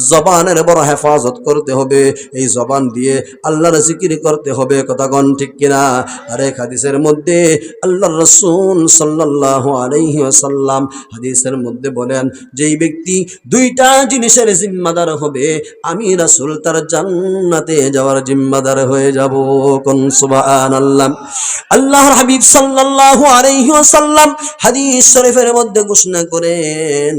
জবানের বড় হেফাজত করতে হবে। এই জবান দিয়ে আল্লাহর জিকির করতে হবে, কথা কোন ঠিক কিনা? আর এক হাদিসের মধ্যে আল্লাহর রাসূল সাল্লাল্লাহু আলাইহি ওয়াসাল্লাম হাদিসের মধ্যে বলেন, যেই ব্যক্তি দুইটা জিনিসের জিম্মাদার হবে, আমি রাসূল তার জান্নাতে যাওয়ার জিম্মাদার হয়ে যাব। কোন সুবহানাল্লাহ। আল্লাহর হাবিব সাল্লাল্লাহু আলাইহি ওয়াসাল্লাম হাদিস শরীফের মধ্যে ঘোষণা করেন,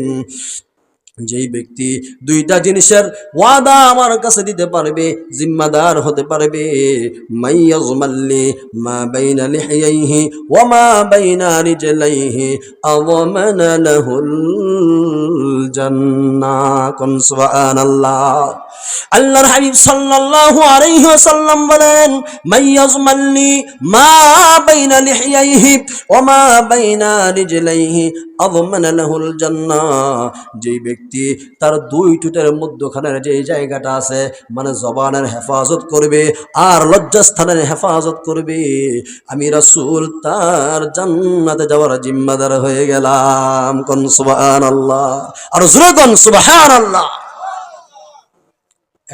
যেই ব্যক্তি দুইটা জিনিসের ওয়াদা আমার কাছে দিতে পারবে, জিম্মাদার হতে পারবে, মাইয়াজমাল্লি মা বাইনা লিহিয়াইহি ওয়া মা বাইনা রিজলাইহি আযমানা লাহুল জান্নাহ। কোন সুবহানাল্লাহ। আল্লাহর হাবিব সাল্লাল্লাহু আলাইহি ওয়াসাল্লাম বলেন, মাইয়াজমাল্লি মা বাইনা লিহিয়াইহি ওয়া মা বাইনা রিজলাইহি আযমানা লাহুল জান্নাহ। যেই ব্যক্তি তার দুই ঠোঁটের মধ্যখানের যে জায়গাটা আছে, মানে জবানের হেফাজত করবে আর লজ্জাস্থানের হেফাজত করবে, আমি রাসূল তার জান্নাতে যাওয়ার জিম্মাদার হয়ে গেলাম। কোন সুবহানাল্লাহ। আর জোরে কোন সুবহানাল্লাহ।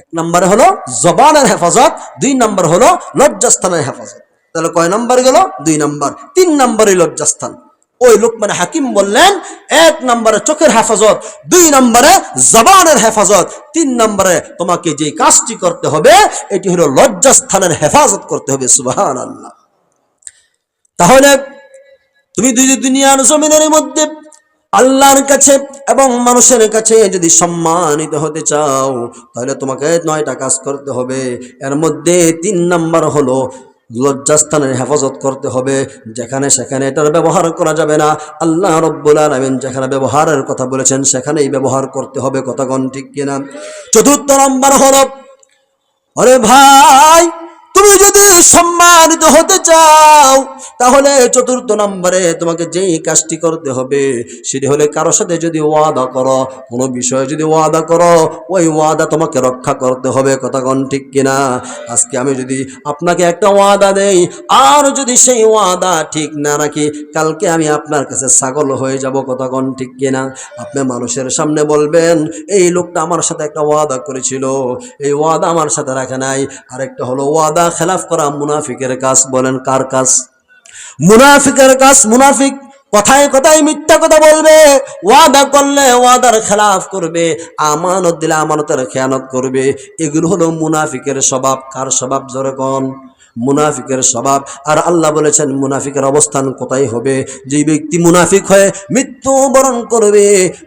এক নম্বর হলো জবানের হেফাজত, দুই নম্বর হলো লজ্জাস্থানের হেফাজত। তাহলে কয় নম্বর গেল? দুই নম্বর। তিন নম্বরই লজ্জাস্থান। ওই লোকমান হাকিম বললেন, এক নম্বরে চোখের হেফাজত, দুই নম্বরে জবানের হেফাজত, তিন নম্বরে তোমাকে যে কাজটি করতে হবে এটি হলো লজ্জাস্থানের হেফাজত করতে হবে। সুবহানাল্লাহ। তাহলে তুমি দুনিয়ার জমিনের মধ্যে আল্লাহর কাছে এবং মানুষের কাছে যদি সম্মানিত হতে চাও, তাহলে তোমাকে 9টা কাজ করতে হবে। এর মধ্যে 3 নম্বর হলো লজ্জাস্থানের হেফাজত করতে হবে। যেখানে সেখানে এটার ব্যবহার করা যাবে না। আল্লাহ রাব্বুল আলামিন যেখানে ব্যবহারের কথা বলেছেন সেখানেই ব্যবহার করতে হবে, কথা কোন ঠিক কিনা? 4th নম্বর হলো, আরে ভাই, তুমি যদি সম্মানিত হতে চাও তাহলে 4th নম্বরে তোমাকে যেই কাজটি করতে হবে সেটি হলে কারোর সাথে যদি ওয়াদা করো, কোনো বিষয়ে যদি ওয়াদা করো, ওই ওয়াদা তোমাকে রক্ষা করতে হবে, কথা কোন ঠিক কিনা? আজকে আমি যদি আপনাকে একটা ওয়াদা দেই আর যদি সেই ওয়াদা ঠিক না রাখি, কালকে আমি আপনার কাছে ছাগল হয়ে যাব, কথা কোন ঠিক কিনা? আপনি মানুষের সামনে বলবেন, এই লোকটা আমার সাথে একটা ওয়াদা করেছিল, এই ওয়াদা আমার সাথে রাখে নাই। আরেকটা হলো ওয়াদা খেলাফ করা, মুনাফিকের কাজ। বলেন কার কাজ? মুনাফিকের কাজ। মুনাফিক কথায় কথায় মিথ্যা কথা বলবে, ওয়াদা করলে ওয়াদার খেলাফ করবে, আমানত দিলে আমানতের খেয়ানত করবে। এগুলো হলো মুনাফিকের স্বভাব। কার স্বভাব? জোরে কোন? মুনাফিকের স্বভাব। আর আল্লাহ বলেছেন মুনাফিকের অবস্থান কোথায় হবে? যে ব্যক্তি মুনাফিক হয়ে মৃত্যু বরণ করবে,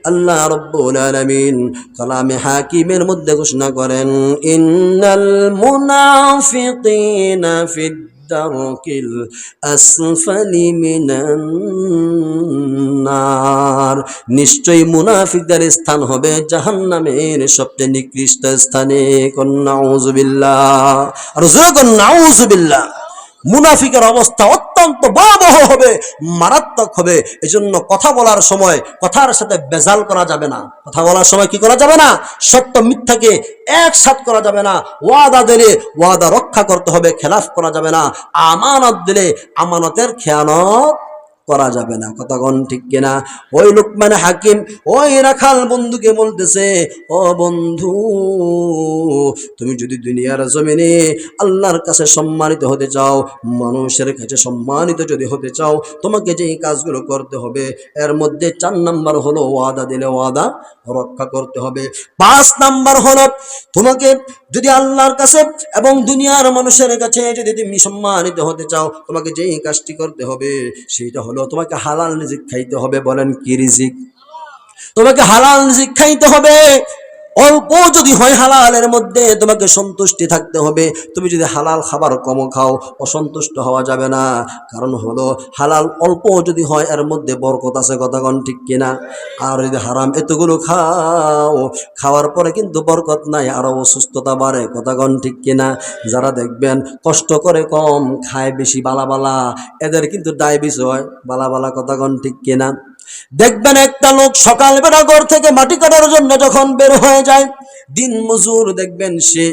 আল্লাহ রাব্বুল আলামিন কালামে হাকিমের মধ্যে ঘোষণা করেন, ইন্নাল মুনাফিকিনা ফিদ দারকিল আসফালি মিনান নার। নিশ্চয়ই মুনাফিকদের স্থান হবে জাহান্নামের সবচেয়ে নিকৃষ্ট স্থানে। নাউযুবিল্লাহ। আর জোরে নাউযুবিল্লাহ। মুনাফিকের অবস্থা অত্যন্ত ভয়াবহ হবে, মারাত্মক হবে। এজন্য কথা বলার সময় কথার সাথে বেজাল করা যাবে না। কথা বলার সময় কি করা যাবে না? সত্য মিথ্যাকে একসাথ করা যাবে না। ওয়াদা দিলে ওয়াদা রক্ষা করতে হবে, খেলাফ করা যাবে না। আমানত দিলে আমানতের খেয়ানত করা যাবে না, কথা কোন ঠিক কিনা? ওই লুকমান হাকিম ওই রাখাল বন্ধুকে বলতেছে, ও বন্ধু, তুমি যদি দুনিয়ার জমিনে আল্লাহর কাছে সম্মানিত হতে চাও, মানুষের কাছে সম্মানিত যদি হতে চাও, তোমাকে যে কাজগুলো করতে হবে এর মধ্যে 4 নম্বর হলো ওয়াদা দিলে ওয়াদা রক্ষা করতে হবে। 5 নম্বর হলো, তোমাকে যদি আল্লাহর কাছে এবং দুনিয়ার মানুষের কাছে যদি তুমি সম্মানিত হতে চাও, তোমাকে যেই কাজটি করতে হবে সেইটা হলো তোমাকে হালাল রিজিক খাইতে হবে। বলেন কি রিজিক? তোমাকে হালাল রিজিক খাইতে হবে। অল্প যদি হয় হালালের মধ্যে তোমাকে সন্তুষ্টি থাকতে হবে। তুমি যদি হালাল খাবার কম খাও, অসন্তুষ্ট হওয়া যাবে না। কারণ হলো হালাল অল্প যদি হয় এর মধ্যে বরকত আছে, কথা কোন ঠিক কিনা? আর যদি হারাম এতগুলো খাও, খাওয়ার পরে কিন্তু বরকত নাই, আরো অসুস্থতা বাড়ে, কথা কোন ঠিক কিনা? যারা দেখবেন কষ্ট করে কম খায় বেশি বালা বালা, এদের কিন্তু ডায়াবেটিস হয় বালা বালা, কথা কোন ঠিক কিনা? দেখবেন একটা লোক সকালবেলা ঘর থেকে মাটি কাটার জন্য যখন বের হয়ে যায়, দিন মজুর, দেখবেন সে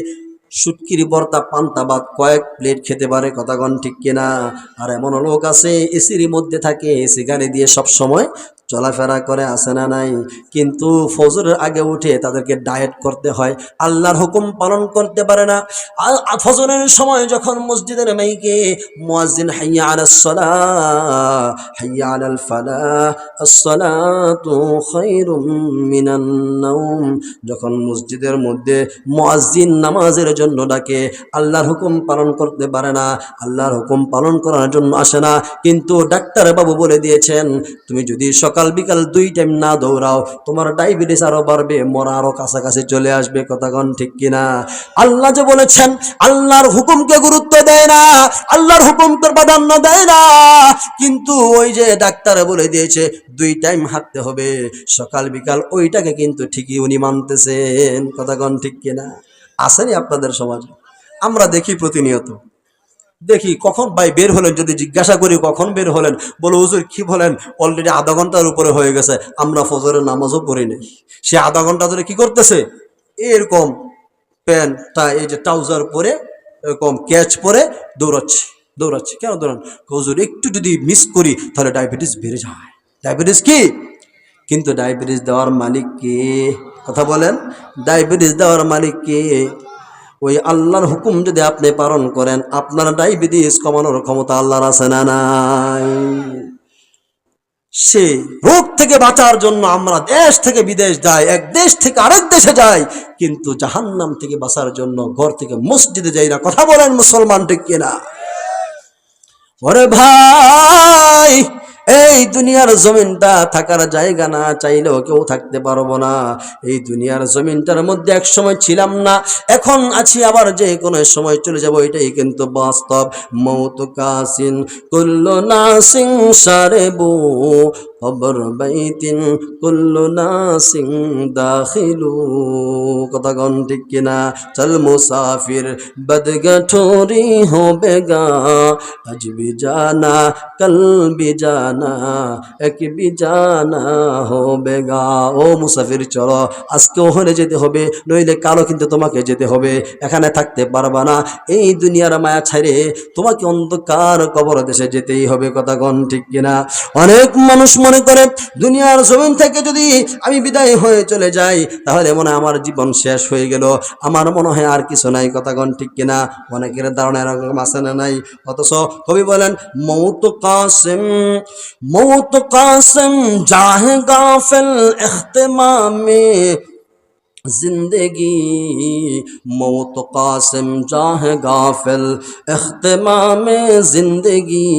শুটকির ভর্তা পান্তা ভাত কয়েক প্লেট খেতে পারে, কথা কোন ঠিক কিনা? আর এমন লোক আছে এসির মধ্যে থাকে, এসি গাড়ি দিয়ে সব সময় চলাফেরা করে, আসে না নাই? কিন্তু ফজরের আগে উঠে তাদেরকে ডায়েট করতে হয়, আল্লাহর হুকুম পালন করতে পারে না। ফজরের সময় যখন মসজিদের মাইকে মুয়াজ্জিন হাইয়া আলাস সালাহ হাইয়া আলাল ফালাহ আসসালাতু খায়রুম মিনান নাওম, যখন মসজিদের মধ্যে মুয়াজ্জিন নামাজের জন্য ডাকে, আল্লাহর হুকুম পালন করতে পারে না, আল্লাহর হুকুম পালন করার জন্য আসে না। কিন্তু ডাক্তার বাবু বলে দিয়েছেন, তুমি যদি সকাল বিকাল 2 টাইম না দৌড়াও, তোমার ডায়াবেটিস আরো বাড়বে, মরা আরো কাছাকাছি চলে আসবে। কথা কোন ঠিক কিনা? আল্লাহ যে বলেছেন, আল্লাহর হুকুমকে গুরুত্ব দেয় না, আল্লাহর হুকুমকে প্রাধান্য দেয় না, কিন্তু ওই যে ডাক্তার বলে দিয়েছে 2 টাইম হাঁটতে হবে সকাল বিকাল, ওইটাকে কিন্তু ঠিকই উনি মানতেছেন। কথা কোন ঠিক কিনা? আসেনি আপনাদের সমাজে? আমরা দেখি প্রতিনিয়ত, দেখি কখন ভাই বের হলেন, যদি জিজ্ঞাসা করি কখন বের হলেন, বলো হুজুর কি বলেন, অলরেডি আধা ঘন্টার উপরে হয়ে গেছে, আমরা ফজরের নামাজও পড়ি নাই। সে আধা ঘন্টা ধরে কি করতেছে, এরকম প্যান্টটা এই যে ট্রাউজার পরে এরকম ক্যাচ পরে দৌড়াচ্ছে দৌড়াচ্ছে। কেন দৌড়ান? হুজুর একটু যদি মিস করি তাহলে ডায়াবেটিস বেড়ে যায়। ডায়াবেটিস কি? কিন্তু ডায়াবেটিস দেওয়ার মালিক কে? কথা বলেন, ডায়াবেটিস দেওয়ার মালিক কে? ওই আল্লাহর হুকুম যদি আপনি পালন করেন, আপনার ডায়াবেটিস কমানোর ক্ষমতা আল্লাহর আছে না নাই? সে রোগ থেকে বাঁচার জন্য আমরা দেশ থেকে বিদেশ যাই, এক দেশ থেকে আরেক দেশে যাই, কিন্তু জাহান্নাম থেকে বাঁচার জন্য ঘর থেকে মসজিদে যাই না। কথা বলেন মুসলমান ঠিক কিনা? ওরে ভাই, এই দুনিয়ার জমিনটা থাকার জায়গা না, চাইলেও কেউ থাকতে পারবো না। এই দুনিয়ার জমিনটার মধ্যে এক সময় ছিলাম না, এখন আছি, আবার যে কোনো সময় চলে যাব, এটাই কিন্তু বাস্তব। মৌত কাসিন কুল্লু নাসিন সারেবু কবর বাইতিন কুল্লু নাসিন দাখিলু। কথা কোন ঠিক কিনা? চল মুসাফির বদগঠোরি হোবেগা, আজ भी जाना कल भी जाना एक भी जाना होबेगा। ও মুসাফির চলো, আজকেও হলে যেতে হবে, নইলে কালও কিন্তু তোমাকে যেতে হবে, এখানে থাকতে পারবা না। এই দুনিয়ার মায়া ছেড়ে তোমাকে অন্ধকার কবর দেশে যেতেই হবে। কথা কোন ঠিক কিনা? অনেক মানুষ মনে করে দুনিয়ার জমিন থেকে যদি আমি বিদায় হয়ে চলে যাই তাহলে মনে হয় আমার জীবন শেষ হয়ে গেল, আমার মনে হয় আর কিছু নাই। কথা কোন ঠিক কিনা? অনেকের ধারণা এরকম আছে না নাই? অথচ কবি বলেন, মৌত কাসিম জাহে গাফিল ইখতিমামে जिंदगी, मौत कासिम जाहे गाफिल इख्तिमाम जिंदगी,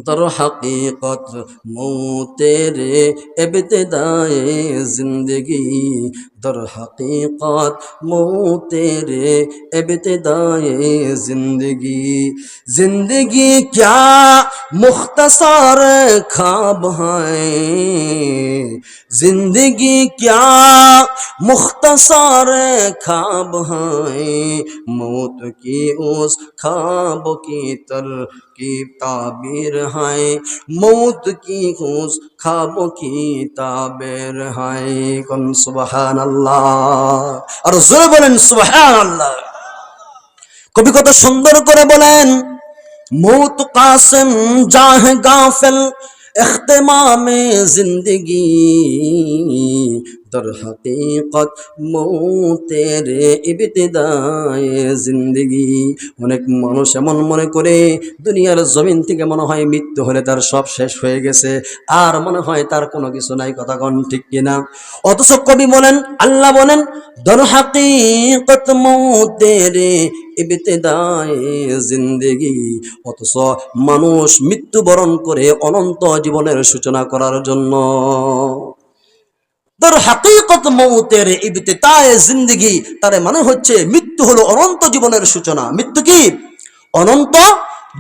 दर हकीकत मौतेरे इब्तिदाए जिंदगी, दर हकीकत मौतेरे इब्तिदाए जिंदगी। जिंदगी क्या मुख्तसर ख्वाब है, जिंदगी क्या मुख्तसर ख्वाब है, मौत की उस ख्वाब की तरकीब ताबीर है, मौत की उस ख्वाब की ताबीर है। कौन सुबहान अल्लाह, और जोरे बोलें सुबहान अल्लाह। कभी कत सुंदर करे बोलें, मौत कासिम जाहे गाफिल इख्तिमाम जिंदगी, दर हकीकत मौतेरे इब्तिदाए जिंदगी। অনেক মানুষ এমন মনে করে দুনিয়ার জমিন থেকে মনে হয় মৃত্যু হলে তার সব শেষ হয়ে গেছে, আর মনে হয় তার কোনো কিছু নাই। কথা কোন ঠিক কিনা? অথচ কবি বলেন, আল্লাহ বলেন, দর হकीकत মৌতেরে ইবতিদায়ে জিন্দেগি। অথচ মানুষ মৃত্যুবরণ করে অনন্ত জীবনের সূচনা করার জন্য। দর হकीकत মৌতের ইবতিদায়ে জিন্দেগি, তার মানে হচ্ছে মৃত্যু হলো অনন্ত জীবনের সূচনা। মৃত্যু কি? অনন্ত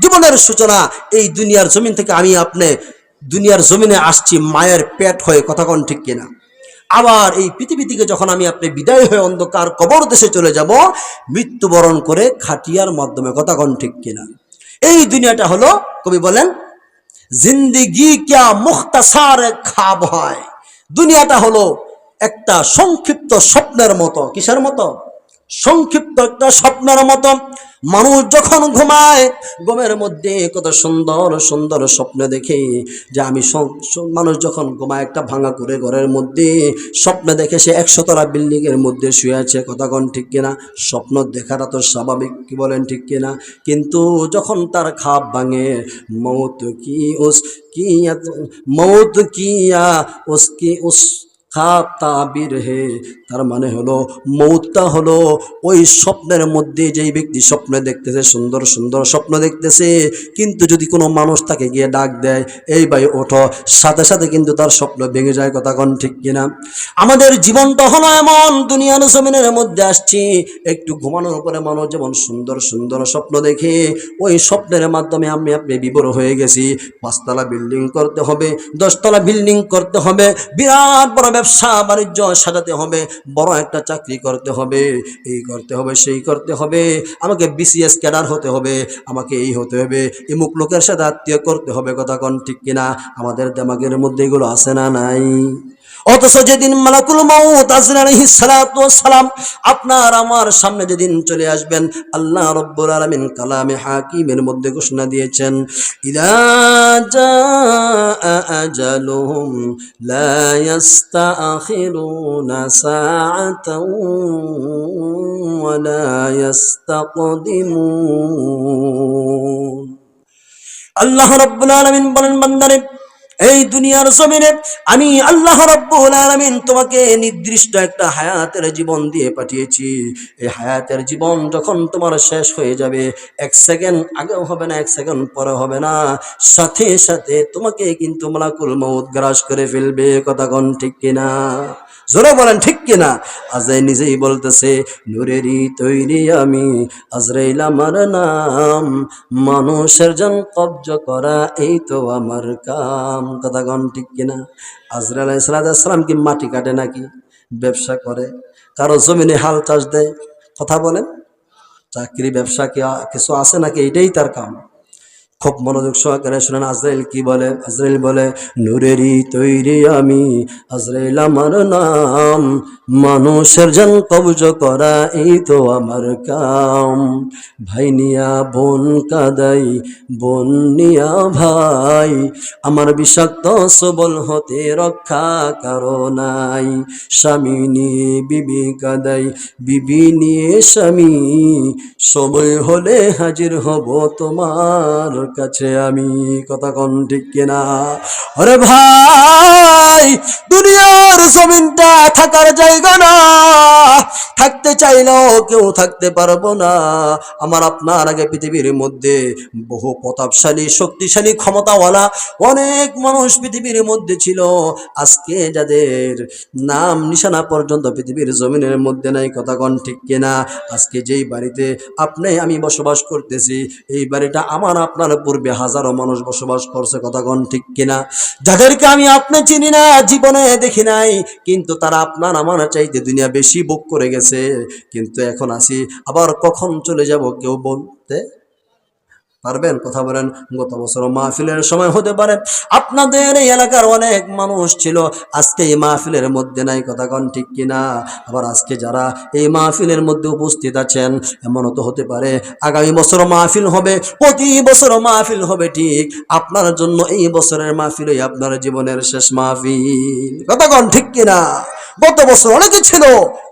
জীবনের সূচনা। এই দুনিয়ার জমিন থেকে আমি আপনি দুনিয়ার জমিনে আসছি মায়ের পেট হয়ে। কথা কোন ঠিক কিনা? আবার এই পৃথিবী থেকে যখন আমি আপনি বিদায় হয়ে অন্ধকার কবর দেশে চলে যাব মৃত্যুবরণ করে খাটিয়ার মাধ্যমে। কথা কোন ঠিক কিনা? এই দুনিয়াটা হলো, কবি বলেন, জিন্দেগি क्या মুখতাসার খ্বাব হয়। দুনিয়াটা হলো একটা সংক্ষিপ্ত স্বপ্নের মতো। কিসের মতো? সংক্ষিপ্ত একটা স্বপ্নের মতো। মানুষ যখন ঘুমায়, ঘুমের মধ্যে কত সুন্দর সুন্দর স্বপ্ন দেখে, যে আমি মানুষ যখন ঘুমায় একটা ভাঙা করে ঘরের মধ্যে স্বপ্ন দেখে সে 100 তলা বিল্ডিং এর মধ্যে শুয়ে আছে, কথা কোন ঠিক কিনা? স্বপ্ন দেখাটা তো স্বাভাবিক, কি বলেন ঠিক কিনা? কিন্তু যখন তার খাপ ভাঙে, মৌত কি উস কিয়া মৌত কিয়া উসকি উস খাপ তাবির হে, তার মানে হলো মৌতটা হলো ওই স্বপ্নের মধ্যে। যেই ব্যক্তি স্বপ্ন দেখতেছে, সুন্দর সুন্দর স্বপ্ন দেখতেছে, কিন্তু যদি কোনো মানুষ তাকে গিয়ে ডাক দেয়, এই ভাই ওঠো, সাথে সাথে কিন্তু তার স্বপ্ন ভেঙে যায়, কথা কোন ঠিক কিনা? আমাদের জীবনটা হলো এমন, দুনিয়ার জমিনের মধ্যে আসছি, একটু ঘুমানোর উপরে মানুষ যেমন সুন্দর সুন্দর স্বপ্ন দেখে, ওই স্বপ্নের মাধ্যমে আমি আপনি বিভোর হয়ে গেছি। 5 তলা বিল্ডিং করতে হবে, 10 তলা বিল্ডিং করতে হবে, বিরাট বড় ব্যবসা বাণিজ্য সাজাতে হবে, বড় একটা চাকরি করতে হবে, এই করতে হবে, সেই করতে হবে, আমাকে বিসিএস ক্যাডার হতে হবে, আমাকে এই হতে হবে, এমুক লোকের সাথে আত্মীয় করতে হবে, কথা কোন ঠিক কিনা? আমাদের দিমাগের মধ্যে এগুলো আছে না নাই? অথচ যেদিন মালাকুল মউত আজরাইল আলাইহিস সালাতু ওয়াস সালাম আপনার আমার সামনে যেদিন চলে আসবেন, আল্লাহ রাব্বুল আলামিন কালামে হাকিমের মধ্যে ঘোষণা দিয়েছেন, ইযা জাআ আজালুহুম লা ইস্তাখিরুনা সাআতাও ওয়া লা ইস্তাকদিমুন। আল্লাহ রাব্বুল আলামিন বলেন, বান্দারে, এই দুনিয়ার জমিনে আমি আল্লাহ রাব্বুল আলামিন তোমাকে নির্দিষ্ট একটা হায়াতের জীবন দিয়ে পাঠিয়েছি। এই হায়াতের জীবন যখন তোমার শেষ হয়ে যাবে, 1 সেকেন্ড আগেও হবে না, 1 সেকেন্ড পরে হবে না, সাথে সাথে তোমাকে কিন্তু মালাকুল মউত গ্রাস করে ফেলবে, কথা কোন ঠিক কিনা? জোরে বলেন ঠিক কিনা? আজরাইল নিজেই বলতেছে, নূরেরই তৈরি আমি, আজরাইল আমার নাম, মানুষের জান কব্জ করা এই তো আমার কাম, কথা কোন ঠিক কিনা? আজরাইল আলাইহিস সালাম কি মাটি কাটে নাকি? ব্যবসা করে, কারো জমিনে হাল চাষ দেয়, কথা বলেন? চাকরি ব্যবসা কি কিছু আছে নাকি? এটাই তার কাম। খুব মনোযোগ সহকারে শুনেন আজরাইল কি বলে। আজরাইল বলে, নূরেরই তৈরি আমি, আজরাইল আমার নাম, মানুষের জান কবজ করা এই তো আমার কাম। ভাই নিয়া বোন কাদাই, বোন নিয়া ভাই, আমার বিষাক্ত সবল হতে রক্ষা কারো নাই। স্বামী নিয়ে বিবি কাদাই, বিবি নিয়ে স্বামী, সময় হলে হাজির হব তোমার কাছে আমি, কথা কোন ঠিক কিনা? আরে ভাই, দুনিয়ার জমিনটা থাকার জায়গা না, থাকতে চাইলেও কেউ থাকতে পারবো না। আমার আপনার আগে পৃথিবীর মধ্যে বহু প্রতাপশালী, শক্তিশালী, ক্ষমতাওয়ালা অনেক মানুষ পৃথিবীর মধ্যে ছিল, আজকে যাদের নাম নিশানা পর্যন্ত পৃথিবীর জমিনের মধ্যে নাই, কথা কোন ঠিক কিনা? আজকে যেই বাড়িতে আপনি আমি বসবাস করতেছি, এই বাড়িটা আমার আপনার পূর্বে হাজারো মানুষ বসবাস করছে, কথা কোন ঠিক কিনা? যাদেরকে আমি আপনি চিনি না, জীবনে দেখি নাই, কিন্তু তারা আপনার আমার চাইতে দুনিয়া বেশি ভোগ করে গেছে, কিন্তু এখন আসি, আবার কখন চলে যাব কেউ বলতে পারবেন? কথা বলেন। গত বছর মাহফিলের সময় হতে পারে আপনাদের এই এলাকার অনেক মানুষ ছিল, আজকে এই মাহফিলের মধ্যে নাই, কথা কোন ঠিক কিনা? আবার আজকে যারা এই মাহফিলের মধ্যে উপস্থিত আছেন, এমনও তো হতে পারে আগামী বছর মাহফিল হবে, প্রতি বছর মাহফিল হবে, ঠিক আপনার জন্য এই বছরের মাহফিলই আপনার জীবনের শেষ মাহফিল, কথা কোন ঠিক কিনা? গত বছর অনেকে ছিল,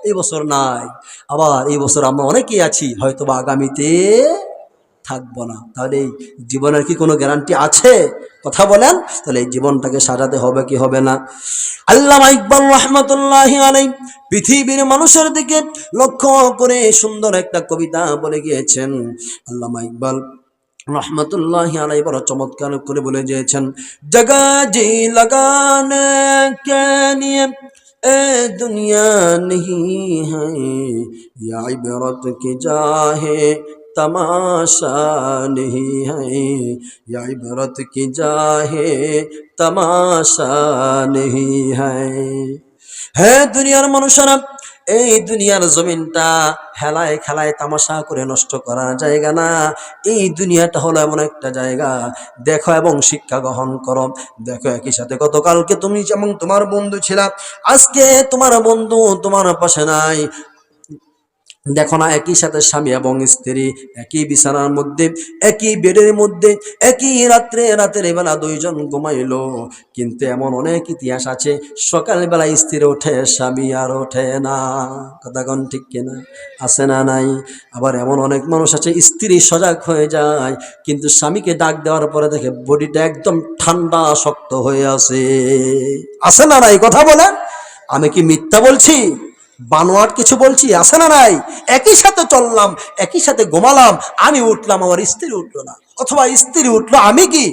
এই বছর নাই, আবার এই বছর আমরা অনেকেই আছি, হয়তো বা আগামীতে থাকবো না। তাহলে এই জীবনের কি কোনো গ্যারান্টি আছে? কথা বলেন। তাহলে এই জীবনটাকে সাজাতে হবে কি হবে না? আল্লামা ইকবাল রাহমাতুল্লাহি আলাইহি পৃথিবীর মানুষের দিকে লক্ষ্য করে সুন্দর একটা কবিতা বলে গিয়েছেন। আল্লামা ইকবাল रहमतुल्लाहि अलैहि बड़ा चमत्कार করে বলে গিয়েছেন, जगह जी लगाने के लिए ए दुनिया नहीं है, या इबरत की जाहे तमाशा नहीं है, या इबरत की जाहे तमाशा नहीं है दुनियार মানুষেরা, এই দুনিয়ার জমিনটা হেলায় খেলায় তামাশা করে নষ্ট করার জায়গা না। এই দুনিয়াটা হলো এমন একটা জায়গা, দেখো এবং শিক্ষা গ্রহণ করো। দেখো একই সাথে গতকালকে তুমি যেমন তোমার বন্ধু ছিলা, আজকে তোমার বন্ধু তোমার পাশে নাই, দেখো না, একই সাথে স্বামী এবং স্ত্রী একই বিছানার মধ্যে, একই বেডের মধ্যে, একই রাতের বেলা দুইজন ঘুমাইলো, কিন্তু এমন অনেক ইতিহাস আছে সকালবেলা স্ত্রী ওঠে, স্বামী আর ওঠে না। কথা কোন ঠিক কিনা? আছে না নাই? আবার এমন অনেক মানুষ আছে স্ত্রী সজাগ হয়ে যায়, কিন্তু স্বামীকে ডাক দেওয়ার পরে দেখে বডিটা একদম ঠান্ডা শক্ত হয়ে আছে না নাই? কথা বলেন, আমি কি মিথ্যা বলছি? বানোয়াট কিছু বলছি? আছে না নাই? একই সাথে চললাম, একই সাথে ঘুমালাম, আমি উঠলাম, আমার স্ত্রী উঠলো না, অথবা স্ত্রী উঠলো, আমি কি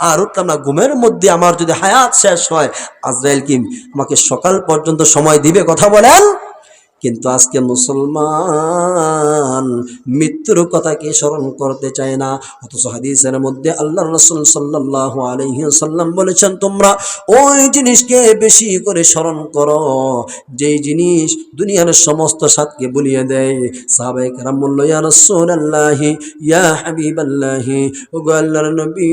আর উঠলাম না। ঘুমের মধ্যে আমার যদি হায়াত শেষ হয়, আজরাইল কি আমাকে সকাল পর্যন্ত সময় দিবে? কথা বলেন। কিন্তু আজকে মুসলমান মৃত্যুর কথাকে স্মরণ করতে চায় না। অথচ হাদিসের মধ্যে আল্লাহর রাসূল সাল্লাল্লাহু আলাইহি ওয়াসাল্লাম বলেছেন, তোমরা ওই জিনিসকে বেশি করে স্মরণ করো যেই জিনিস দুনিয়ার সমস্ত স্বাদকে ভুলিয়ে দেয়। সাহাবায়ে কেরাম বলল, ইয়া রাসূলুল্লাহ, ইয়া হাবিবাল্লাহ, ওগো আল্লাহর নবী,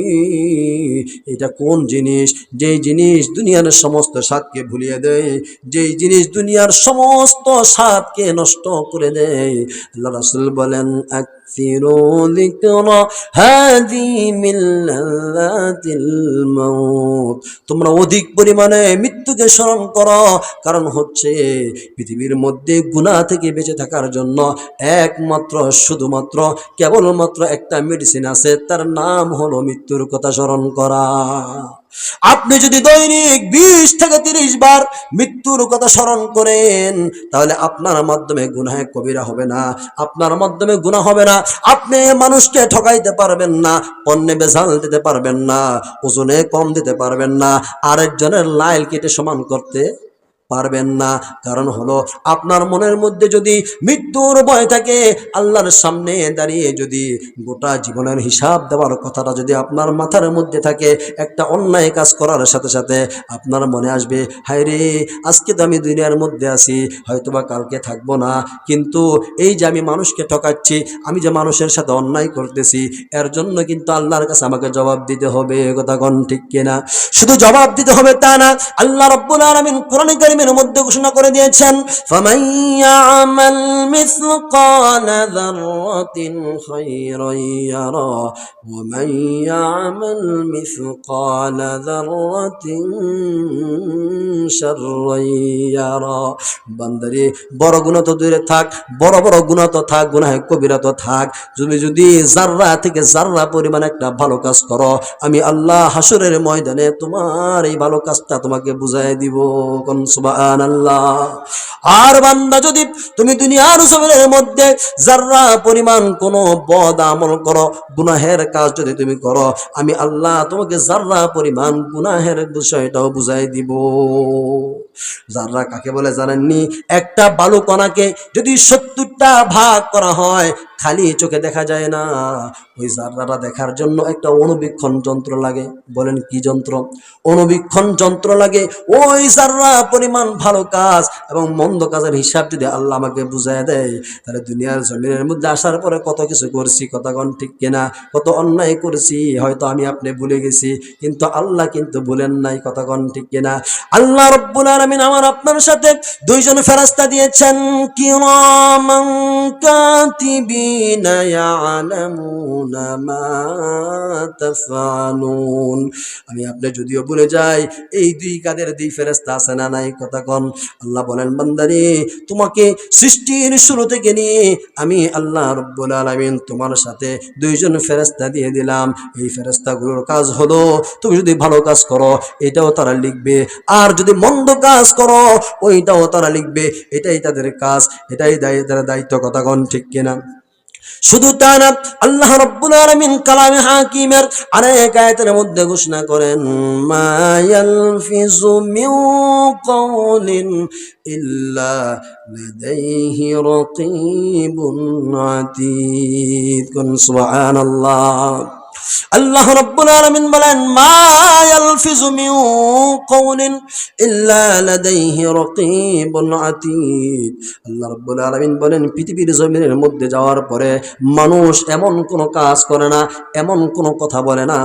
এটা কোন জিনিস যেই জিনিস দুনিয়ার সমস্ত স্বাদকে ভুলিয়ে দেয়, যেই জিনিস দুনিয়ার সমস্ত স্বাদকে নষ্ট করে দেয়? আল্লাহ রাসূল বলেন, আকসিরু যিকরা হাদি মিন লাযাতিল মাউত, তোমরা অধিক পরিমাণে মৃত্যুকে স্মরণ করো। কারণ হচ্ছে পৃথিবীর মধ্যে গুনাহ থেকে বেঁচে থাকার জন্য একমাত্র শুধুমাত্র কেবলমাত্র একটা মেডিসিন আছে, তার নাম হলো মৃত্যুর কথা স্মরণ করা। আপনি যদি দৈনিক 20 থেকে 30 বার মৃত্যুর কথা স্মরণ করেন, তাহলে আপনার মাধ্যমে গুনাহে কবিরা হবে না, আপনার মাধ্যমে গুনাহ হবে না। আপনি মানুষকে ঠকাইতে পারবেন না, পণ্যে বেজাল দিতে পারবেন না, ওজনে কম দিতে পারবেন না, আরেকজনের লাইল কেটে সমান করতে পারবেন না। কারণ হলো আপনার মনের মধ্যে যদি মৃত্যুর ভয় থাকে, আল্লাহর সামনে দাঁড়িয়ে যদি গোটা জীবনের হিসাব দেওয়ার কথাটা যদি আপনার মাথার মধ্যে থাকে, একটা অন্যায় কাজ করার সাথে সাথে আপনার মনে আসবে, হায় রে, আজকে তো আমি দুনিয়ার মধ্যে আছি, হয়তোবা কালকে থাকবো না, কিন্তু এই যে আমি মানুষকে ঠকাচ্ছি, আমি যে মানুষের সাথে অন্যায় করতেছি, এর জন্য কিন্তু আল্লাহর কাছে আমাকে জবাব দিতে হবে। কথা কোন ঠিক কিনা? শুধু জবাব দিতে হবে তা না, আল্লাহ রাব্বুল আলামিন কোরআনে কারীমের মধ্যে ঘোষণা করে দিয়েছেন, ফামান ইয়ামাল মিসকালা যাররাতিন খায়রান ইয়ারা ওয়া মান ইয়ামাল মিসকালা যাররাতিন শাররান ইয়ারা। বান্দারে, বড় গুনাহ তো দূরে থাক, বড় বড় গুনাহ তো থাক, গুনাহে কবিরা তো থাক, তুমি যদি জাররা থেকে জাররা পরিমাণ একটা ভালো কাজ করো, আমি আল্লাহ হাসরের ময়দানে তোমার এই ভালো কাজটা তোমাকে বুঝাই দিব। কোন সুবহানাল্লাহ। আর বান্দা, যদি তুমি দুনিয়ার জমিনের মধ্যে জাররা পরিমাণ কোন বদ আমল করো, গুনাহের কাজ যদি তুমি করো, আমি আল্লাহ তোমাকে জাররা পরিমাণ গুনাহের বিষয়টাও বুঝাই দিব। জাররা কাকে বলে জানেননি? একটা বালু কণাকে যদি 70টা ভাগ করা হয়, খালি চোখে দেখা যায় না, ওই জাররাটা দেখার জন্য একটা অণুবীক্ষণ যন্ত্র লাগে। বলেন কি যন্ত্র? অণুবীক্ষণ যন্ত্র লাগে। ওই জাররা পরিমাণ ভালো কাজ এবং মন্দ কাজের হিসাব যদি আল্লাহ আমাকে বুঝায় দেয়, তাহলে দুনিয়ার জমিনের মধ্যে আসার পরে কত কিছু করছি, কথা কোন ঠিক কিনা? কত অন্যায় করেছি, হয়তো আমি আপনি ভুলে গেছি, কিন্তু আল্লাহ কিন্তু ভুলেন নাই। কথা কোন ঠিক কিনা? আল্লাহ রাব্বুল আলামিন আমার আপনার সাথে দুইজন ফেরেশতা দিয়েছেন, কিরামান কাতিবিনা ইয়ালামুনা মা তাফআলুন। আমি আপনি যদিও ভুলে যাই, এই দুই কাদের দুই ফেরেশতা আছে না নাই? কথা কোন। আল্লাহ বলেন, বান্দারে, তোমাকে সৃষ্টির শুরু থেকে নিয়ে আমি আল্লাহ রাব্বুল আলামিন তোমার সাথে দুইজন ফেরেশতা দিয়ে দিলাম। এই ফেরেশতাগুলোর কাজ হলো, তুমি যদি ভালো কাজ করো এটাও তারা লিখবে, আর যদি মন্দ কাজ করো ওইটাও তারা লিখবে। এটাই তাদের কাজ, এটাই তাদের দায়িত্ব। কথা কোন ঠিক কিনা? শুধু তা না, আল্লাহ রাব্বুল আলামিন কালামে হাকিমের আরেক আয়াতের মধ্যে ঘোষণা করেন, মা ইয়ালফিজু মিন কাওলিন ইল্লা লাদাইহি রাকিবুন আতীদ। কোন সুবহানাল্লাহ। আল্লাহ রাব্বুল আলামিন বলেন, মা ইয়ালফিজু মিন কাওলিন ইল্লা লাদাইহি রাকিবুন আতীদ। আল্লাহ রাব্বুল আলামিন বলেন, পৃথিবীর জমিনের মধ্যে যাওয়ার পরে মানুষ এমন কোনো কাজ করে না, এমন কোনো কথা বলে না,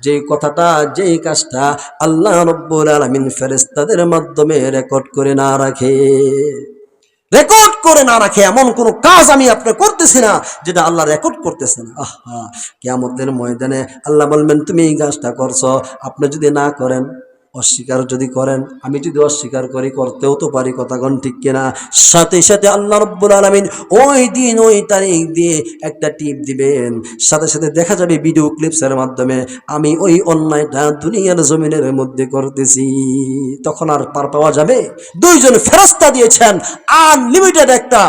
যেই কথাটা, যেই কাজটা আল্লাহ রাব্বুল আলামিন ফেরেশতাদের মাধ্যমে রেকর্ড করে না রাখে। রেকর্ড করে না রাখে এমন কোন কাজ আমি আপনি করতেছি না যেটা আল্লাহ রেকর্ড করতেছে না। আহা, কিয়ামতের ময়দানে আল্লাহ বলবেন তুমি এই কাজটা করছো, আপনি যদি না করেন, অস্বীকার যদি করেন, আমি যদি অস্বীকার করি, করতেও তো পারি, কথাগণ ঠিক কিনা, সাথে সাথে আল্লাহ রাব্বুল আলামিন ওই দিন ওই তারিখ দিয়ে একটা টিপ দিবেন, সাথে সাথে দেখা যাবে ভিডিও ক্লিপসের মাধ্যমে আমি ওই অন্যায়টা দুনিয়ার জমিনের মধ্যে করতেছি। তখন আর পার পাওয়া যাবে? দুইজন ফেরেশতা দিয়েছেন আনলিমিটেড একটা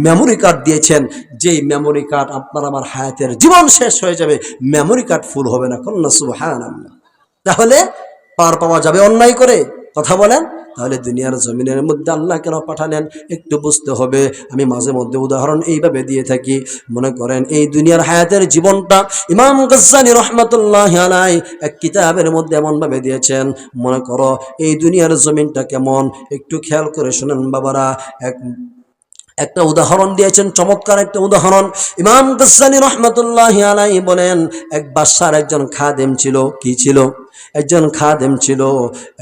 মেমোরি কার্ড দিয়েছেন, যেই মেমোরি কার্ড আপনার আমার হায়াতের জীবন শেষ হয়ে যাবে, মেমোরি কার্ড ফুল হবে না। কন্যা সুবহানাল্লাহ। তাহলে পার পাওয়া যাবে অন্যায় করে? কথা বলেন। তাহলে দুনিয়ার জমিনের মধ্যে আল্লাহ কেন পাঠালেন একটু বুঝতে হবে। আমি মাঝে মধ্যে উদাহরণ এইভাবে দিয়ে থাকি। মনে করেন এই দুনিয়ার হায়াতের জীবনটা ইমাম গাজ্জালী রাহমাতুল্লাহি আলাইহি এক কিতাবের মধ্যে এমনভাবে দিয়েছেন, মনে করো এই দুনিয়ার জমিনটা কেমন, একটু খেয়াল করে শুনেন বাবারা। একটা উদাহরণ দিয়েছেন, চমৎকার একটা উদাহরণ। ইমাম গাজ্জালী রাহমাতুল্লাহি আলাইহি বলেন, এক বাদশার একজন খাদেম ছিল। কি ছিল? একজন খাদেম ছিল,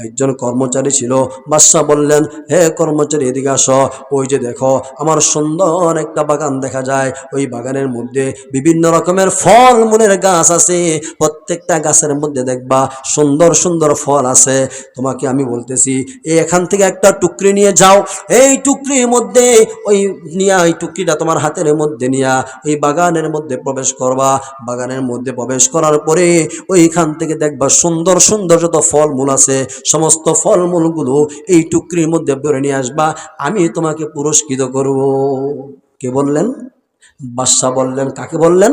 একজন কর্মচারী ছিল। বাদশা বললেন, হে কর্মচারী এদিকে আসো, ওই যে দেখো আমার সুন্দর একটা বাগান দেখা যায়, ওই বাগানের মধ্যে বিভিন্ন রকমের ফল মূলের গাছ আছে, প্রত্যেকটা গাছের মধ্যে দেখবা সুন্দর সুন্দর ফল আছে। তোমাকে আমি বলতেছি এখান থেকে একটা টুকরি নিয়ে যাও, এই টুকরির মধ্যে ওই নিয়া, এই টুকরিটা তোমার হাতের মধ্যে নিয়া ওই বাগানের মধ্যে প্রবেশ করবা। বাগানের মধ্যে প্রবেশ করার পরে ওইখান থেকে দেখবা সুন্দর সুন্দর যত ফলমূল আছে সমস্ত ফলমূলগুলো এই টুকরির মধ্যে ভরে নিয়ে আসবা, আমি তোমাকে পুরস্কৃত করব। কে বললেন? বাদশা বললেন। কাকে বললেন?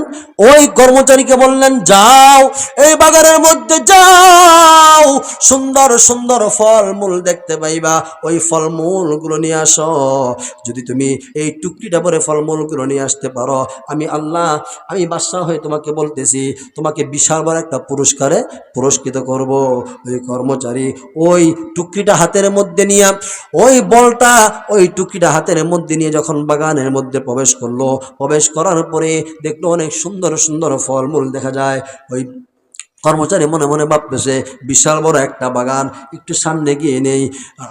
ওই কর্মচারীকে বললেন, যাও এই বাগানের মধ্যে যাও, সুন্দর সুন্দর ফলমূল দেখতে পাইবা, ওই ফলমূলগুলো নিয়ে আসো। যদি তুমি এই টুকরিটা ভরে ফলমূলগুলো নিয়ে আসতে পারো, আমি আল্লাহ, আমি বাদশা হয়ে তোমাকে বলতেছি, তোমাকে বিশাল বড় একটা পুরস্কারে পুরস্কৃত করব। ওই কর্মচারী ওই টুকরিটা হাতের মধ্যে নিয়ে, ওই বলটা ওই টুকরিটা হাতের মধ্যে নিয়ে যখন বাগানের মধ্যে প্রবেশ করলো, প্রবেশ করার পরে দেখলো অনেক সুন্দর সুন্দর ফলমূল দেখা যায়। ওই কর্মচারী মনে মনে ভাবতেছে বিশাল বড় একটা বাগান, একটু সামনে গিয়ে নেই।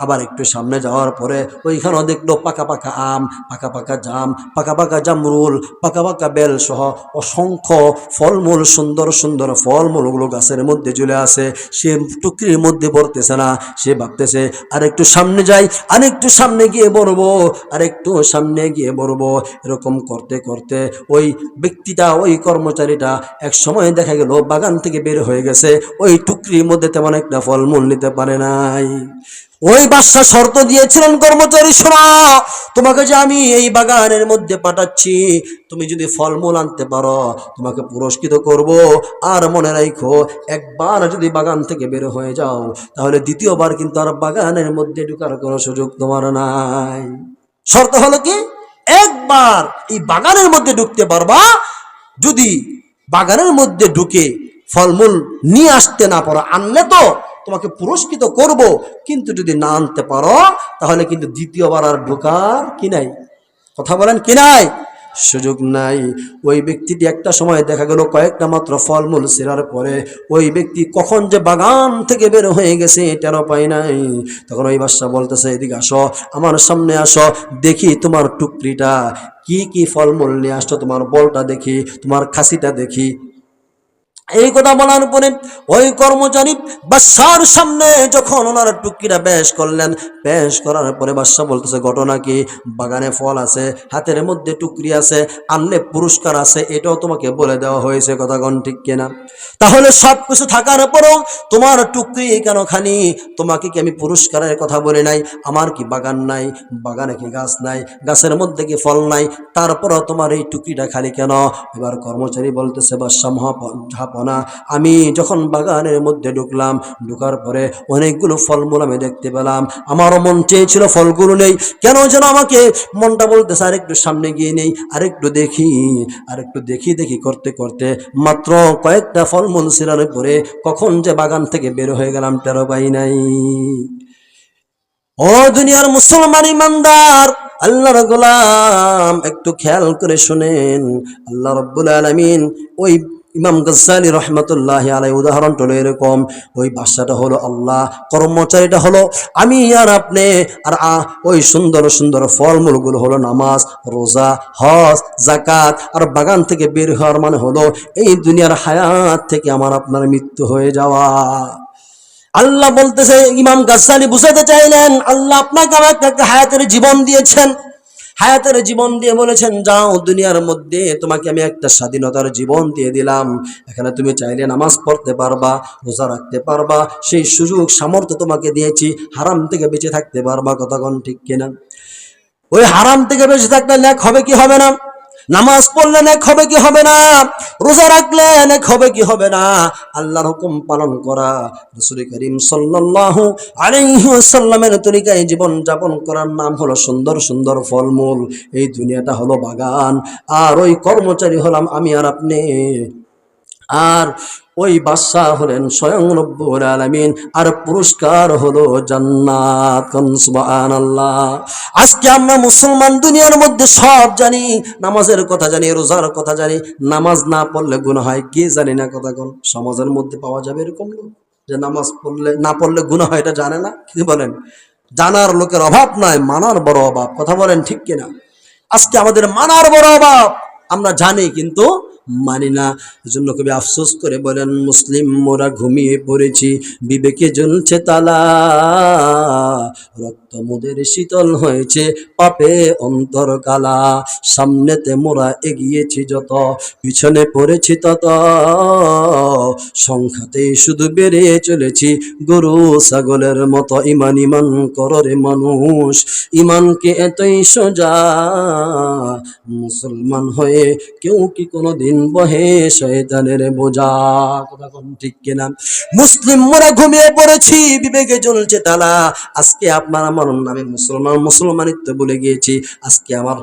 আবার একটু সামনে যাওয়ার পরে ওইখানেও দেখলো পাকা পাকা আম, পাকা পাকা জাম, পাকা পাকা জামরুল, পাকা পাকা বেল সহ অসংখ্য ফলমূল, সুন্দর সুন্দর ফলমূলগুলো গাছের মধ্যে ঝুলে আছে। সে টুকরির মধ্যে পড়তেছে না, সে ভাবতেছে আর একটু সামনে যাই, আর একটু সামনে গিয়ে বলবো, আর একটু সামনে গিয়ে বলবো। এরকম করতে করতে ওই ব্যক্তিটা, ওই কর্মচারীটা এক সময় দেখা গেল বাগান থেকে বের হয়ে গেছে, ওই টুকরির মধ্যে তেমন একটা ফলমূল নিতে পারে নাই। ওই বাদশা শর্ত দিয়েছিলেন, কর্মচারী শোনো, তোমাকে যে আমি এই বাগানের মধ্যে পাঠাচ্ছি, তুমি যদি ফলমূল আনতে পারো তোমাকে পুরস্কৃত করব। আর মনে রাখো, একবার যদি বাগান থেকে বের হয়ে যাও তাহলে দ্বিতীয়বার কিন্তু আর বাগানের মধ্যে ঢোকার কোনো সুযোগ তোমার নাই। শর্ত হলো কি, একবার এই বাগানের মধ্যে ঢুকতে পারবা, যদি বাগানের মধ্যে ঢুকে ফলমূল নিয়ে আসতে না পারো, আনলে তো তোমাকে পুরস্কৃত করব, কিন্তু যদি না আনতে পারো তাহলে কিন্তু দ্বিতীয়বার আর ঢোকার কি নাই? কথা বলেন, কি নাই? সুযোগ নাই। ওই ব্যক্তিটি একটা সময় দেখা গেল কয়েকটা মাত্র ফলমূল ছেঁড়ার পরে ওই ব্যক্তি কখন যে বাগান থেকে বের হয়ে গেছে টেরও পাই নাই। তখন ওই বাদশা বলতেছে, এদিকে আসো, আমার সামনে আসো, দেখি তোমার টুকরিটা কি কি ফলমূল নিয়ে আসছো, তোমার বলটা দেখি, তোমার খাসিটা দেখি। এই কথা বলার পরে ওই কর্মচারী বাদশার সামনে যখন ওনার টুকরিটা পেশ করলেন, পেশ করার পরে বাদশা বলতেছে, ঘটনা কি? বাগানে ফল আছে, হাতের মধ্যে টুকরি আছে, আনলে পুরস্কার আছে, এটাও তোমাকে বলে দেওয়া হয়েছে, কথা কোন ঠিক কিনা? তাহলে সব কিছু থাকার পরও তোমার টুকরি কেন খানি? তোমাকে কি আমি পুরস্কারের কথা বলি নাই? আমার কি বাগান নাই? বাগানে কি গাছ নাই? গাছের মধ্যে কি ফল নাই? তারপরও তোমার এই টুকরিটা খালি কেন? এবার কর্মচারী বলতেছে, বাদশা মহাপনা, আমি যখন বাগানের মধ্যে ঢুকলাম, ঢুকার পরে অনেকগুলো ফলমূল আমি দেখতে পেলাম, আমারও মন চেয়েছিল ফলগুলো নেই, কেন যেন আমাকে মনটা বলতেছে আরেকটু সামনে গিয়ে নেই, আরেকটু দেখি, আরেকটু দেখি দেখি করতে করতে মাত্র কয়েকটা ফলমূল ছিঁড়ার পরে কখন যে বাগান থেকে বের হয়ে গেলাম টেরও পাই নাই। ও দুনিয়ার মুসলমান ইমানদার, আল্লাহর গোলাম, একটু খেয়াল করে শুনেন। আল্লাহ রাব্বুল আলামিন ওই ইমাম গাজ্জালি রহমতুল্লাহ আলাইহি উদাহরণ হলো এরকম, ওই বাদশাটা হলো আল্লাহ, কর্মচারীটা হলো আমি আর আপনি, আর ওই সুন্দর সুন্দর ফলমূলগুলো হলো নামাজ, রোজা, হজ, যাকাত। আর বাগান থেকে বের হওয়ার মানে হলো এই দুনিয়ার হায়াত থেকে আমার আপনার মৃত্যু হয়ে যাওয়া। আল্লাহ বলতেছে, ইমাম গাজ্জালি বুঝাতে চাইলেন, আল্লাহ আপনাকে আমাকে একটা হায়াতের জীবন দিয়েছেন, হায়াতের জীবন দিয়ে বলেছেন যাও দুনিয়ার মধ্যে তোমাকে আমি একটা স্বাধীনতার জীবন দিয়ে দিলাম, এখানে তুমি চাইলে নামাজ পড়তে পারবা, রোজা রাখতে পারবা, সেই সুযোগ সামর্থ্য তোমাকে দিয়েছি, হারাম থেকে বেঁচে থাকতে পারবা। কথা কোন ঠিক কিনা? ওই হারাম থেকে বেঁচে থাকলে নেক হবে কি হবে না? নামাজ পড়লে নেক হবে কি হবে না? রোজা রাখলে নেক হবে কি হবে না? আল্লাহর হুকুম পালন করা, রাসূল করিম সাল্লাল্লাহু আলাইহি ওয়াসাল্লামের তরিকায় জীবন যাপন করার নাম হলো সুন্দর সুন্দর ফলমূল। এই দুনিয়াটা হলো বাগান, আর ওই কর্মচারী হলাম আমি আর আপনি, আর ওই বাদশা হলেন স্বয়ং রব্বুল আলামিন, আর পুরস্কার হলো জান্নাত। সুবহানাল্লাহ। আজকে আমরা মুসলমান দুনিয়ার মধ্যে সব জানি, নামাজের কথা জানি, রোজার কথা জানি, নামাজ না পড়লে গুনাহ হয় কে জানি না। কথা কোন সমাজের মধ্যে পাওয়া যাবে এরকম লোক যে নামাজ পড়লে না পড়লে গুনাহ হয় এটা জানে না? কি বলেন? জানার লোকের অভাব নয়, মানার বড় অভাব। কথা বলেন ঠিক কিনা? আজকে আমাদের মানার বড় অভাব, আমরা জানি কিন্তু মানি না। এজন্য কবি আফসোস করে বলেন, মুসলিম মোরা ঘুমিয়ে পড়েছি, বিবেকে জ্বলছে তালা, রক্ত মোদের শীতল হয়েছে, পাপে অন্তর কালা, সামনেতে মোরা এগিয়েছি যত, পিছনে পড়েছি তত, সংখ্যাতে শুধু বেড়ে চলেছি গরু ছাগলের মতো। ইমান ইমান কর রে মানুষ, ইমানকে এতই সোজা, মুসলমান হয়ে কেউ কি কোনোদিন বহে শয়তানের বোঝা। কথা কোন ঠিক কিনা? মুসলিম মোরা ঘুমিয়ে পড়েছি, বিবেকে জ্বলছে তালা। আজকে আপনার আমার নামে মুসলমান, মুসলমানিত্ব বলে গিয়েছি। আজকে আমার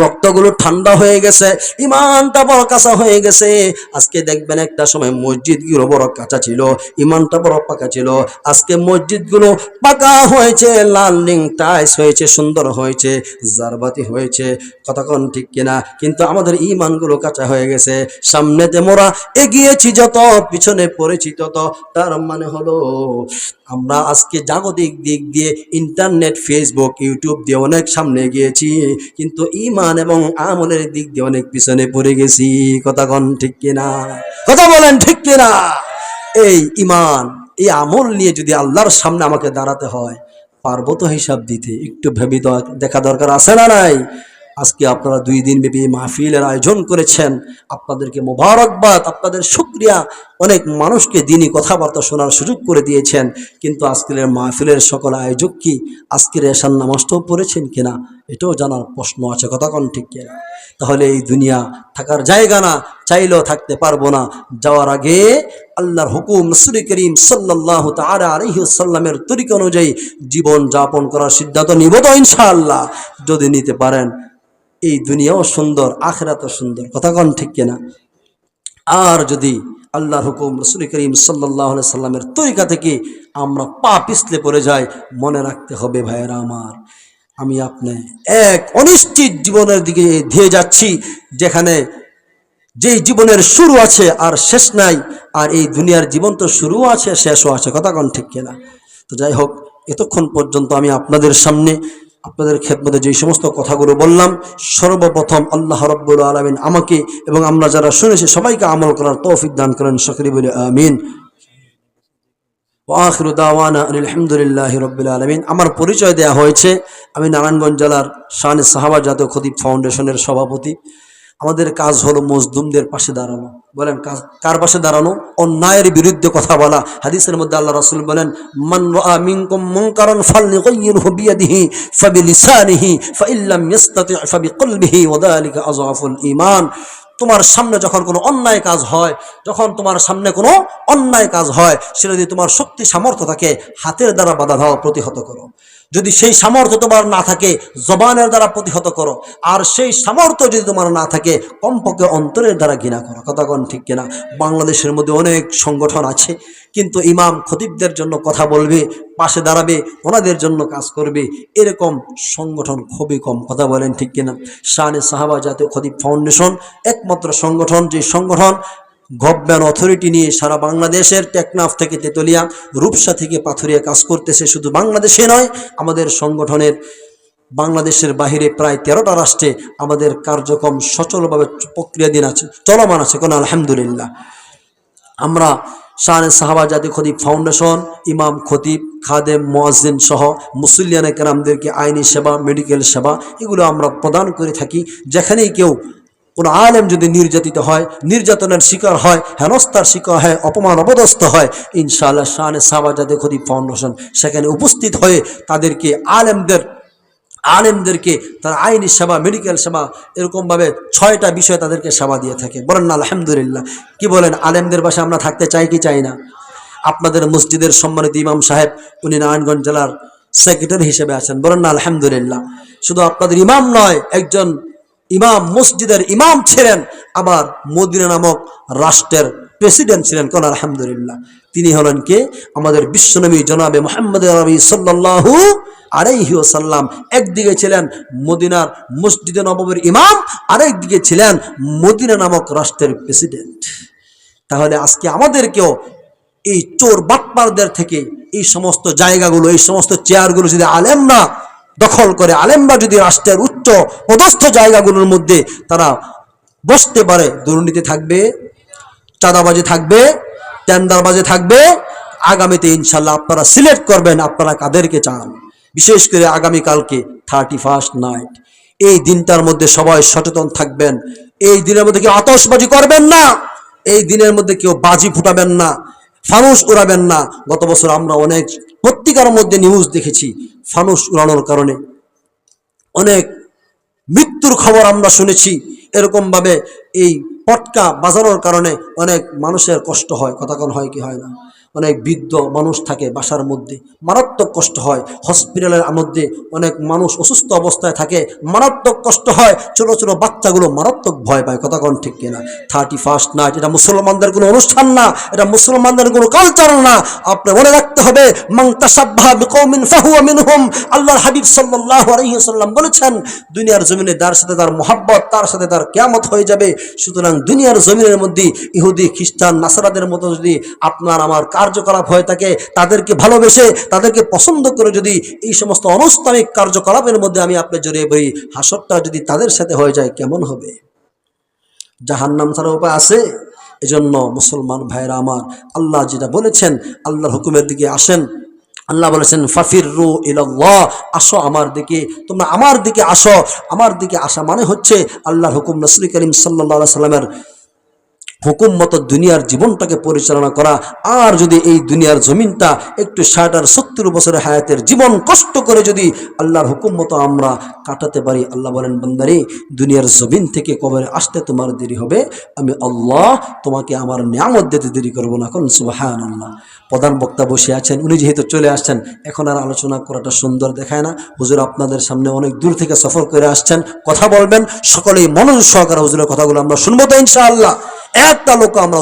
রক্তগুলো ঠান্ডা হয়ে গেছে, ইমানটা বড় কাঁচা হয়ে গেছে। আজকে দেখবেন একটা সময় মসজিদগুলো বড় কাঁচা ছিল, ইমানটা বড় পাকা ছিল। আজকে মসজিদগুলো পাকা হয়েছে, লাল রিং টাইস হয়েছে, সুন্দর হয়েছে, জারবাতি হয়েছে। কথা কোন ঠিক কিনা? কিন্তু আমাদের ইমানগুলো কাঁচা হয়ে গেছে। সামনেতে মোরা এগিয়েছি যত, পিছনে পড়েছি তত। তার মানে হলো আমরা আজকে জাগতিক দিক দিয়ে ইন্টারনেট, ফেসবুক, ইউটিউব দিয়ে অনেক সামনে গিয়েছি, কিন্তু ইমান এবং আমলের দিক দিয়ে অনেক পিছনে পড়ে গেছি। কথা কোন ঠিক কিনা? কথা বলেন ঠিক কিনা? এই ইমান, এই আমল নিয়ে যদি আল্লাহর সামনে আমাকে দাঁড়াতে হয়, পারবো তো হিসাব দিতে? একটু ভেবে দেখা দরকার আছে না নাই? আজকে আপনারা 2 দিন ব্যাপী মাহফিলের আয়োজন করেছেন, আপনাদেরকে মোবারকবাদ, আপনাদের শুকরিয়া। অনেক মানুষকে দিনই কথাবার্তা শোনার সুযোগ করে দিয়েছেন, কিন্তু আজকের মাহফিলের সকল আয়োজক কি আজকের এশার নামাজটাও পড়েছেন কিনা এটাও জানার প্রশ্ন আছে। কথা কোন ঠিক কিনা? তাহলে এই দুনিয়া থাকার জায়গা না, চাইলেও থাকতে পারবো না। যাওয়ার আগে আল্লাহর হুকুম, রাসূল করিম সাল্লাল্লাহু তাআলা আলাইহি ওয়াসাল্লামের তরিকা অনুযায়ী জীবন যাপন করার সিদ্ধান্ত নিব তো ইনশাআল্লাহ। যদি নিতে পারেন এই দুনিয়াও সুন্দর, আখিরাতও সুন্দর। কথা কোন ঠিক কিনা? আর যদি আল্লাহর হুকুম, রাসূল করিম সাল্লাল্লাহু আলাইহি সাল্লামের তরিকা থেকে আমরা পা পিছলে পড়ে যাই, মনে রাখতে হবে ভাইয়েরা আমার, আমি আপনি এক অনিশ্চিত জীবনের দিকে ধেয়ে যাচ্ছি, যেখানে যেই জীবনের শুরু আছে আর শেষ নাই, আর এই দুনিয়ার জীবন তো শুরু আছে শেষও আছে। কথা কোন ঠিক কিনা? তো যাই হোক, এতক্ষণ পর্যন্ত আমি আপনাদের সামনে, আপনাদের খেদমতে যে সমস্ত কথাগুলো বললাম, সর্বপ্রথম আল্লাহ রাব্বুল আলামিন আমাকে এবং আমরা যারা শুনেছি সবাইকে আমল করার তৌফিক দান করেন। সকলে বলে আমিন। ওয়া আখিরু দাওয়ানা আলহামদুলিল্লাহি রাব্বিল আলামিন। আমার পরিচয় দেয়া হয়েছে, আমি নারায়ণগঞ্জ জেলার শানে সাহাবা জাতীয় খতিব ফাউন্ডেশনের সভাপতি। আমাদের কাজ হলো মজলুমদের পাশে দাঁড়ানো। বলেন কার পাশে দাঁড়ানো? অন্যায়ের বিরুদ্ধে কথা বলা। হাদিসের মধ্যে আল্লাহ রাসূল বলেন, মান রাআ মিনকুম মুনকারান ফালইগাইয়িরহু বিয়াদিহি ফাবিলিসানিহি ফাইল্লাম ইস্তাতি' ফাবিকলবিহি ওয়া যালিকা আযআফুল ঈমান। তোমার সামনে যখন কোনো অন্যায় কাজ হয়, যখন তোমার সামনে কোনো অন্যায় কাজ হয়, সেটা যদি তোমার শক্তি সামর্থ্য থাকে, হাতের দ্বারা বাধা দাও, প্রতিহত করো। যদি সেই সামর্থ্য তোমার না থাকে, জবানের দ্বারা প্রতিহত করো। আর সেই সামর্থ্য যদি তোমার না থাকে, কমপক্ষে অন্তরের দ্বারা ঘৃণা করো। কথা কোন ঠিক কিনা? বাংলাদেশের মধ্যে অনেক সংগঠন আছে, কিন্তু ইমাম খতিবদের জন্য কথা বলবে, পাশে দাঁড়াবে, ওনাদের জন্য কাজ করবে, এরকম সংগঠন খুবই কম। কথা বলেন ঠিক কিনা? শানে সাহাবা জাতীয় খতিব ফাউন্ডেশন একমাত্র সংগঠন, যে সংগঠন গভর্নমেন্ট অথরিটি নিয়ে সারা বাংলাদেশের টেকনাফ থেকে তেতুলিয়া, রূপসা থেকে পাথুরিয়া কাজ করতেছে। শুধু বাংলাদেশে নয়, আমাদের সংগঠনের বাংলাদেশের বাহিরে প্রায় 13টা রাষ্ট্রে আমাদের কার্যক্রম সচলভাবে প্রক্রিয়াধীন আছে, চলমান আছে। কোন আলহামদুলিল্লাহ। আমরা শান সাহাবা জাতি খতিব ফাউন্ডেশন, ইমাম খতিব, খাদেম, মুয়াজ্জিন সহ মুসল্লিয়ানে কেরামদেরকে আইনি সেবা, মেডিকেল সেবা এগুলো আমরা প্রদান করে থাকি। যেখানেই কেউ কোনো আলেম যদি নির্যাতিত হয়, নির্যাতনের শিকার হয়, হেনস্থার শিকার হয়, অপমান অপদস্থ হয়, ইনশাআল্লাহ শান সাহাবা জাতি খতিব ফাউন্ডেশন সেখানে উপস্থিত হয়ে তাদেরকে আলেমদেরকে তার আইনি সেবা, মেডিকেল সেবা এরকমভাবে 6টা বিষয় তাদেরকে সেবা দিয়ে থাকে। বলেন না আলহামদুলিল্লাহ। কি বলেন, আলেমদের পাশে আমরা থাকতে চাই কি চাই না? আপনাদের মসজিদের সম্মানিত ইমাম সাহেব, উনি নারায়ণগঞ্জ জেলার সেক্রেটারি হিসেবে আছেন। বলেন না আলহামদুলিল্লাহ। শুধু আপনাদের ইমাম নয়, একজন ইমাম, মসজিদের ইমাম ছিলেন, আবার মদিনা নামক রাষ্ট্রের প্রেসিডেন্ট ছিলেন। কোন আলহামদুলিল্লাহ। তিনি হলেন কে? আমাদের বিশ্বনবী জনাবে মুহাম্মদ আরবি সাল্লাল্লাহু আলাইহি ওয়াসাল্লাম। একদিকে ছিলেন মদিনার মসজিদে নববীর ইমাম, আরেকদিকে ছিলেন মদিনা নামক রাষ্ট্রের প্রেসিডেন্ট। তাহলে আজকে আমাদেরকেও এই চোর বাটপারদের থেকে এই সমস্ত জায়গাগুলো, এই সমস্ত চেয়ারগুলো যদি আলেমরা দখল করে, আলেমরা যদি রাষ্ট্রের উচ্চ পদস্থ জায়গাগুলোর মধ্যে তারা বসতে পারে, দুর্নীতি থাকবে, চাঁদাবাজি থাকবে, টেন্ডারবাজি থাকবে। আগামীতে ইনশাল্লাহ আপনারা সিলেক্ট করবেন আপনারা কাদেরকে চান। বিশেষ করে আগামীকালকে 31st নাইট, এই দিনটার মধ্যে সবাই সচেতন থাকবেন। এই দিনের মধ্যে কেউ আতশবাজি করবেন না, এই দিনের মধ্যে কেউ বাজি ফুটাবেন না, ফানুস উড়াবেন না। গত বছর আমরা অনেক পত্রিকার মধ্যে নিউজ দেখেছি, ফানুস উড়ানোর কারণে অনেক মৃত্যুর খবর আমরা শুনেছি। এরকমভাবে এই পটকা বাজানোর কারণে অনেক মানুষের কষ্ট হয়। কথা কোন হয় কি হয় না? অনেক বৃদ্ধ মানুষ থাকে বাসার মধ্যে, মারাত্মক কষ্ট হয়। হসপিটালের মধ্যে অনেক মানুষ অসুস্থ অবস্থায় থাকে, মারাত্মক কষ্ট হয়। ছোট ছোট বাচ্চাগুলো মারাত্মক ভয় পায়। কথা কোন ঠিক কিনা? 31st নাইট এটা মুসলমানদের কোনো অনুষ্ঠান না, এটা মুসলমানদের কোনো কালচার না। আপনার মনে রাখতে হবে, মান তাশাব্বাহা বিকওমিন ফাহুয়া মিনহুম। আল্লাহর হাবিব সাল্লাল্লাহু আলাইহি ওয়াসাল্লাম বলেছেন, দুনিয়ার জমিনে যার সাথে তার মহব্বত, তার সাথে তার কিয়ামত হয়ে যাবে। সুতরাং দুনিয়ার জমিনের মধ্যে ইহুদি, খ্রিস্টান, নাসারাদের মতো যদি আপনার আমার কার্যকলাপ হয়ে থাকে, তাদেরকে ভালোবেসে, তাদেরকে পছন্দ করে যদি এই সমস্ত অনানুষ্ঠানিক কার্যকলাপের মধ্যে আমি আপনি জড়িয়ে পড়ি, হাসরটা যদি তাদের সাথে হয়ে যায় কেমন হবে? জাহান্নাম ছাড়া উপায় আছে? এজন্য মুসলমান ভাইরা আমার, আল্লাহ যেটা বলেছেন, আল্লাহর হুকুমের দিকে আসেন। আল্লাহ বলেছেন ফাফিরু ইলাল্লাহ, আসো আমার দিকে, তোমরা আমার দিকে আসো। আমার দিকে আসা মানে হচ্ছে আল্লাহর হুকুম, রাসূল করিম সাল্লাল্লাহু আলাইহি সাল্লামের হুকুম মতো দুনিয়ার জীবনটাকে পরিচালনা করা। আর যদি এই দুনিয়ার জমিনটা একটু 60 আর 70 বছরের হায়াতের জীবন কষ্ট করে যদি আল্লাহর হুকুম মতো আমরা কাটাতে পারি, আল্লাহ বলেন বান্দারে, দুনিয়ার জমিন থেকে কবরে আসতে তোমার দেরি হবে, আমি আল্লাহ তোমাকে আমার নিয়ামত দিতে দেরি করবো না। কোন সুবহানাল্লাহ। প্রধান বক্তা বসে আছেন, উনি যেহেতু চলে আসছেন, এখন আর আলোচনা করাটা সুন্দর দেখায় না। হুজুর আপনাদের সামনে অনেক দূর থেকে সফর করে আসছেন, কথা বলবেন, সকলেই মনোযোগ সহকারে হুজুরের কথাগুলো আমরা শুনবো তো ইনশাআল্লাহ। একটা লোক আমরা